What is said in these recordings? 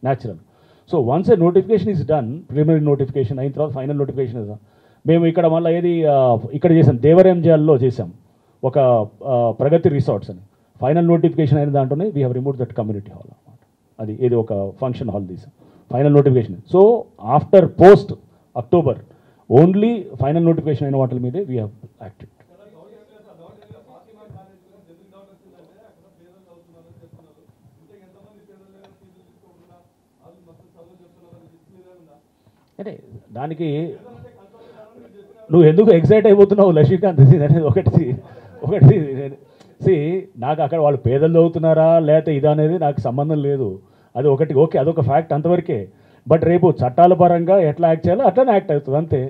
Natural. So once A notification is done, preliminary notification అయిన తర్వాత final notification ఇద్దాం. మేము ఇక్కడ మళ్ళీ ఇక్కడ చేసాం, దేవరంజాల్లో చేసాం ఒక ప్రగతి రిసార్ట్స్ అని. ఫైనల్ నోటిఫికేషన్ అయిన దాంట్లోనే we have remove that community hall అనమాట. అది ఏది ఒక ఫంక్షన్ హాల్ తీసాం final notification. So after post October only final notification అయిన వాటి మీదే వీ హ్యావ్ యాక్టెడ్. అంటే దానికి నువ్వు ఎందుకు ఎగ్జైట్ అయిపోతున్నావు లక్ష్మీకాంత్ అనేది ఒకటి నాకు అక్కడ వాళ్ళు పేదలు చదువుతున్నారా లేకపోతే ఇదనేది నాకు సంబంధం లేదు. అది ఒకటి ఓకే, అదొక ఫ్యాక్ట్ అంతవరకే. బట్ రేపు చట్టాల పరంగా ఎట్లా యాక్ట్ చేయాలో అట్లనే యాక్ట్ అవుతుంది అంతే.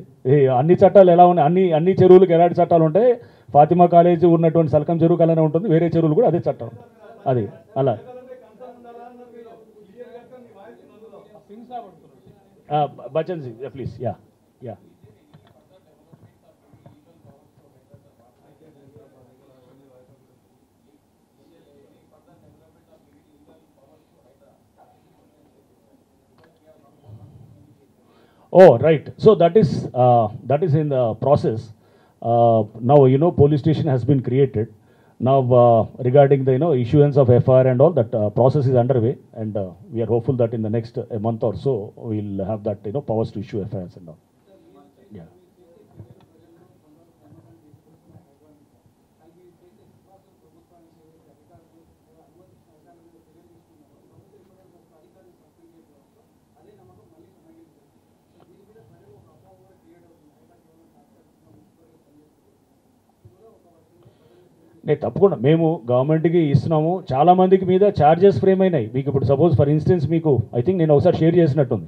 అన్ని చట్టాలు ఎలా ఉన్నాయి, అన్ని చెరువులకు ఎలాంటి చట్టాలు ఉంటాయి, ఫాతిమా కాలేజీ ఉన్నటువంటి సల్కం చెరువుకు అలానే ఉంటుంది, వేరే చెరువులు కూడా అదే చట్టం. అది అలా Bachchan ji please. Yeah yeah Oh, right. So that is in the process. Now police station has been created. Now regarding the issuance of FIR and all that process is underway, and we are hopeful that in the next a month or so we'll have that powers to issue FIRs and all. Yeah. నేను తప్పకుండా మేము గవర్నమెంట్కి ఇస్తున్నాము. చాలామందికి మీద charges frame అయినాయి. మీకు ఇప్పుడు సపోజ్ ఫర్ ఇన్స్టెన్స్ మీకు ఐ థింక్ నేను ఒకసారి షేర్ చేసినట్టుంది,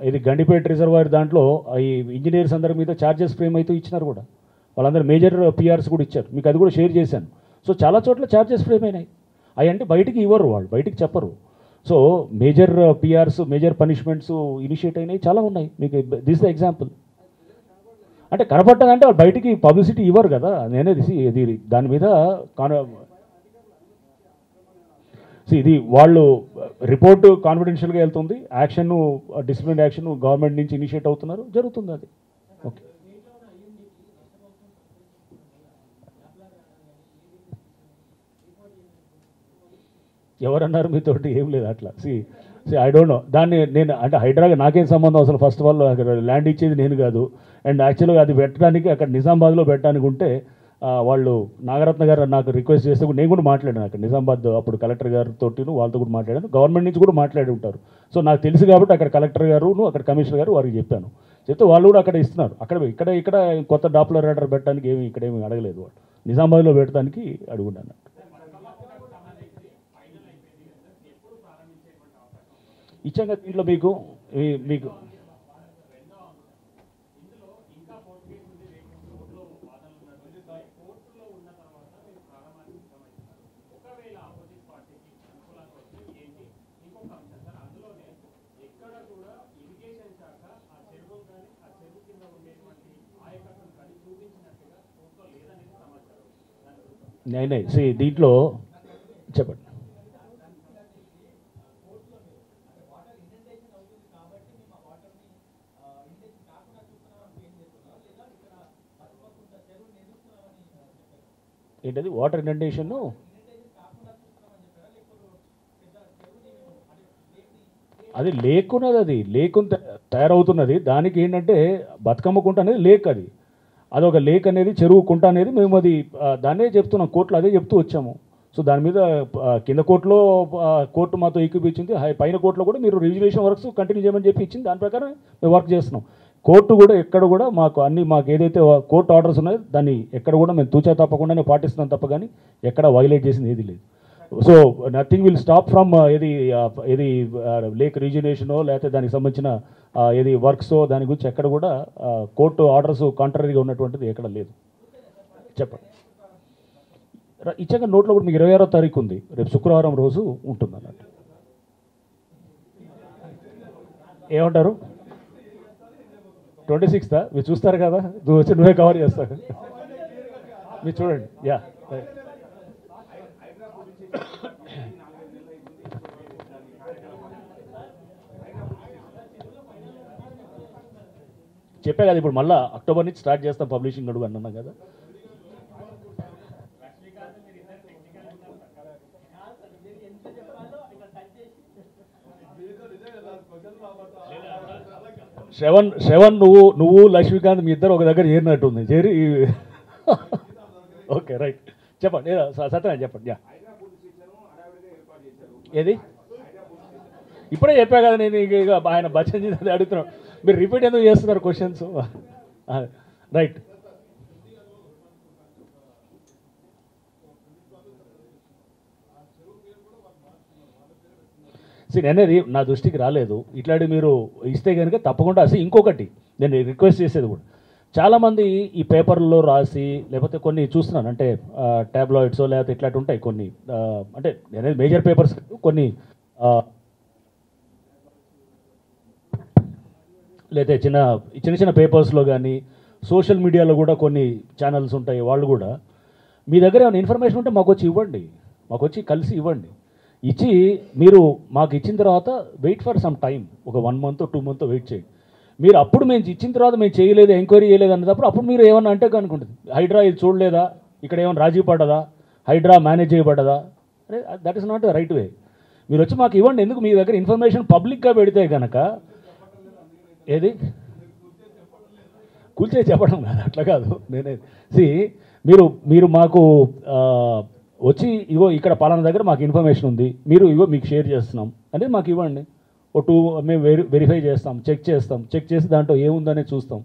ఇది గండిపేట రిజర్వాయర్ దాంట్లో ఈ ఇంజనీర్స్ అందరి మీద ఛార్జెస్ ఫ్రేమ్ అయితే ఇచ్చినారు కూడా, వాళ్ళందరూ మేజర్ పిఆర్స్ కూడా ఇచ్చారు. మీకు అది కూడా షేర్ చేశాను. సో చాలా చోట్ల ఛార్జెస్ ఫ్రేమ్ అయినాయి. అవి అంటే బయటికి ఇవ్వరు, వాళ్ళు బయటికి చెప్పరు. So major PRs, major punishments initiate అయినాయి చాలా ఉన్నాయి. మీకు దిస్ ద ఎగ్జాంపుల్. అంటే కనపట్టదంటే వాళ్ళు బయటికి పబ్లిసిటీ ఇవ్వరు కదా. నేనేది ఇది దాని మీద ఇది వాళ్ళు రిపోర్టు కాన్ఫిడెన్షియల్గా వెళ్తుంది. యాక్షన్, డిసిప్లినరీ యాక్షన్ గవర్నమెంట్ నుంచి ఇనిషియేట్ అవుతున్నారు, జరుగుతుంది అది. ఓకే, ఎవరన్నారు మీతోటి? ఏం లేదు అట్లా. ఐ డోంట్ నో దాన్ని. నేను అంటే హైడ్రాగా నాకేం సంబంధం అసలు. ఫస్ట్ ఆఫ్ ఆల్ అక్కడ ల్యాండ్ ఇచ్చేది నేను కాదు. అండ్ యాక్చువల్గా అది పెట్టడానికి అక్కడ నిజామాబాద్లో పెట్టడానికి ఉంటే వాళ్ళు నాగరత్న గారు నాకు రిక్వెస్ట్ చేస్తే కూడా నేను కూడా మాట్లాడాను అక్కడ నిజామాబాద్ అప్పుడు కలెక్టర్ గారితో, వాళ్ళతో కూడా మాట్లాడాను. గవర్నమెంట్ నుంచి కూడా మాట్లాడి ఉంటారు. సో నాకు తెలుసు కాబట్టి అక్కడ కలెక్టర్ గారు, అక్కడ కమిషనర్ గారు వారికి చెప్పాను. చెప్తే వాళ్ళు కూడా అక్కడ ఇస్తున్నారు. ఇక్కడ కొత్త డాప్లర్ రైడర్ పెట్టడానికి ఇక్కడేమి అడగలేదు. వాళ్ళు నిజామాబాద్లో పెట్టడానికి అడుగున్నాను. ఇచ్చాక దీంట్లో మీకు దీంట్లో చెప్పండి. ఏంటది వాటర్ ఇండెంటేషన్? అది లేకున్నది, అది లేకుండా తయారవుతున్నది. దానికి ఏంటంటే బతుకమ్మ కుంట అనేది లేక్, అదొక లేక్ అనేది, చెరువు కుంట అనేది. మేము అది దాన్నే చెప్తున్నాం, కోర్టులో అదే చెప్తూ వచ్చాము. సో దాని మీద కింద కోర్టు మాతో ఏకీపించింది. పైన కోర్టులో కూడా మీరు రిజర్వేషన్ వర్క్స్ కంటిన్యూ చేయమని చెప్పి ఇచ్చింది. దాని ప్రకారం మేము వర్క్ చేస్తున్నాం. కోర్టు కూడా ఎక్కడ కూడా మాకు ఏదైతే కోర్టు ఆర్డర్స్ ఉన్నాయో దాన్ని ఎక్కడ కూడా మేము తూచా తప్పకుండానే పాటిస్తున్నాం తప్ప కానీ ఎక్కడ వైలేట్ చేసింది ఏది లేదు. So nothing will stop from ఏది లేక్ రీజనేషనో లేకపోతే దానికి సంబంధించిన ఏది వర్క్సో దాని గురించి ఎక్కడ కూడా కోర్టు ఆర్డర్స్ కాంట్రరీగా ఉన్నటువంటిది ఎక్కడ లేదు. చెప్పండి. ఇచ్చాక నోట్లో కూడా మీకు 26వ తారీఖు ఉంది, రేపు శుక్రవారం రోజు ఉంటుంది అన్నట్టు. ఏమంటారు? 26th మీరు చూస్తారు కదా, వచ్చి నువ్వే కవర్ చేస్తారు. మీరు చూడండి. యా చెప్పే కదా ఇప్పుడు మళ్ళీ అక్టోబర్ నుంచి స్టార్ట్ చేస్తాం పబ్లిషింగ్ అడుగు అన్నాం కదా. శ్రవణ్ నువ్వు లక్ష్మీకాంత్ మీ ఇద్దరు ఒక దగ్గర చేరినట్టుంది, చేరి ఓకే రైట్ చెప్పండి సత్యనారాయణ చెప్పండి. యా ఏది ఇప్పుడే చెప్పా కదా నేను, ఇక ఆయన బచ్చన్ చేసి అడుగుతున్నాను, మీరు రిపీట్ ఎందుకు చేస్తున్నారు క్వశ్చన్స్. రైట్ నేనేది నా దృష్టికి రాలేదు, ఇట్లాంటి మీరు ఇస్తే కనుక తప్పకుండా. అసలు ఇంకొకటి నేను రిక్వెస్ట్ చేసేది కూడా, చాలామంది ఈ పేపర్లో రాసి లేకపోతే కొన్ని చూస్తున్నాను, అంటే ట్యాబ్లాయిడ్స్ లేకపోతే ఇట్లాంటి ఉంటాయి కొన్ని, అంటే నేనేది మేజర్ పేపర్స్ కొన్ని లేకపోతే చిన్న చిన్న పేపర్స్లో కానీ సోషల్ మీడియాలో కూడా కొన్ని ఛానల్స్ ఉంటాయి, వాళ్ళు కూడా మీ దగ్గర ఏమైనా ఇన్ఫర్మేషన్ ఉంటే మాకు వచ్చి ఇవ్వండి, మాకు వచ్చి కలిసి ఇవ్వండి. ఇచ్చి మీరు మాకు ఇచ్చిన తర్వాత వెయిట్ ఫర్ సమ్ టైం, ఒక 1 month 2 months వెయిట్ చేయండి. మీరు అప్పుడు మేము ఇచ్చిన తర్వాత మేము చేయలేదు, ఎంక్వైరీ చేయలేదు అన్నప్పుడు అప్పుడు మీరు ఏమన్నా అంటే కనుకుంటుంది, హైడ్రా ఇది చూడలేదా, ఇక్కడ ఏమైనా రాజీ పడ్డదా, హైడ్రా మేనేజ్ చేయబడ్డదా, అరే that is not the right way. మీరు వచ్చి మాకు ఇవ్వండి. ఎందుకు మీ దగ్గర ఇన్ఫర్మేషన్ పబ్లిక్గా పెడితే కనుక, ఏది కూల్చే చెప్పడం కాదు, అట్లా కాదు. నేనే మీరు మాకు వచ్చి ఇగో ఇక్కడ పలానా దగ్గర మాకు ఇన్ఫర్మేషన్ ఉంది, మీరు ఇగో మీకు షేర్ చేస్తున్నాం అంటే మాకు ఇవ్వండి. మేము వెరిఫై చేస్తాం, చెక్ చేసి దాంట్లో ఏముందనే చూస్తాం.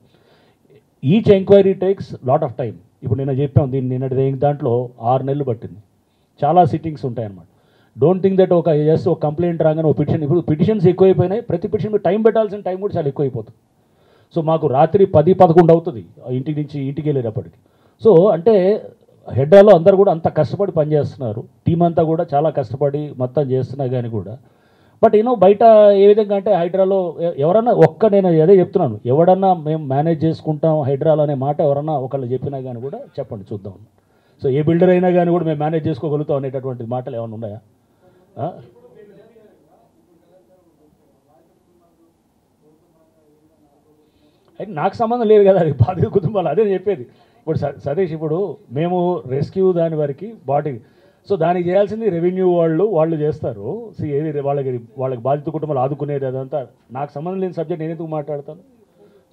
Each enquiry takes lot of time. ఇప్పుడు నేను చెప్పాం నిన్నటి దాంట్లో 6 నెలలు పట్టింది, చాలా సిట్టింగ్స్ ఉంటాయన్నమాట. డోంట్ థింక్ దట్ ఒక కంప్లైంట్ రాగానే ఒక పిటిషన్, ఇప్పుడు పిటిషన్స్ ఎక్కువైపోయినాయి, ప్రతి పిటిషన్ మీద టైం పెట్టాల్సిన టైం కూడా చాలా ఎక్కువైపోతుంది. సో మాకు రాత్రి 10-11 అవుతుంది ఇంటికి వెళ్ళేటప్పటికి. సో అంటే హెడ్రాలో అందరు కూడా అంత కష్టపడి పనిచేస్తున్నారు, టీం అంతా కూడా చాలా కష్టపడి మొత్తం చేస్తున్నా కానీ కూడా. బట్ బయట ఏ విధంగా అంటే హైడ్రాలో ఎవరన్నా నేను అదే చెప్తున్నాను, ఎవడన్నా మేము మేనేజ్ చేసుకుంటాం హైడ్రాలో అనే మాట ఎవరన్నా ఒకళ్ళు చెప్పినా కానీ కూడా చెప్పండి చూద్దాం. సో ఏ బిల్డర్ అయినా కానీ కూడా మేము మేనేజ్ చేసుకోగలుగుతాం అనేటటువంటి మాటలు ఏమైనా ఉన్నాయా? అయితే నాకు సంబంధం లేదు కదా, అది బాధిత కుటుంబాలు, అదే చెప్పేది. ఇప్పుడు సతీష్, ఇప్పుడు మేము రెస్క్యూ దాని వరకు బాడీ, సో దానికి చేయాల్సింది రెవెన్యూ వాళ్ళు చేస్తారు. ఏది వాళ్ళకి బాధిత కుటుంబాలు ఆదుకునేది అదంతా నాకు సంబంధం లేని సబ్జెక్ట్, నేను ఎందుకు మాట్లాడతాను?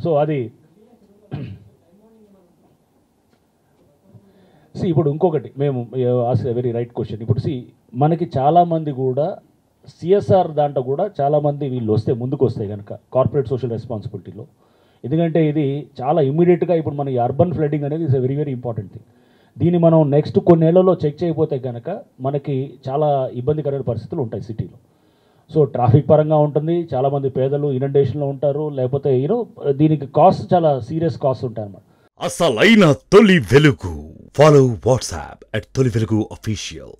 సో అది ఇప్పుడు ఇంకొకటి మేము వెరీ రైట్ క్వశ్చన్. ఇప్పుడు మనకి చాలామంది కూడా సిఎస్ఆర్ దాంట్లో కూడా చాలామంది వీళ్ళు ముందుకు వస్తే కనుక కార్పొరేట్ సోషల్ రెస్పాన్సిబిలిటీలో, ఎందుకంటే ఇది చాలా ఇమ్మీడియట్గా ఇప్పుడు మన అర్బన్ ఫ్లడ్డింగ్ అనేది ఇస్ వెరీ ఇంపార్టెంట్ థింగ్. దీన్ని మనం నెక్స్ట్ కొన్నేళ్లలో చెక్ చేయకపోతే కనుక మనకి చాలా ఇబ్బందికరమైన పరిస్థితులు ఉంటాయి సిటీలో. సో ట్రాఫిక్ పరంగా ఉంటుంది, చాలామంది పేదలు ఇనండేషన్లో ఉంటారు, లేకపోతే దీనికి కాస్ట్ చాలా సీరియస్ కాస్ట్ ఉంటాయి అన్నమాట. అసలైన తొలి వెలుగు. ఫాలో వాట్సాప్ @తొలి వెలుగు official.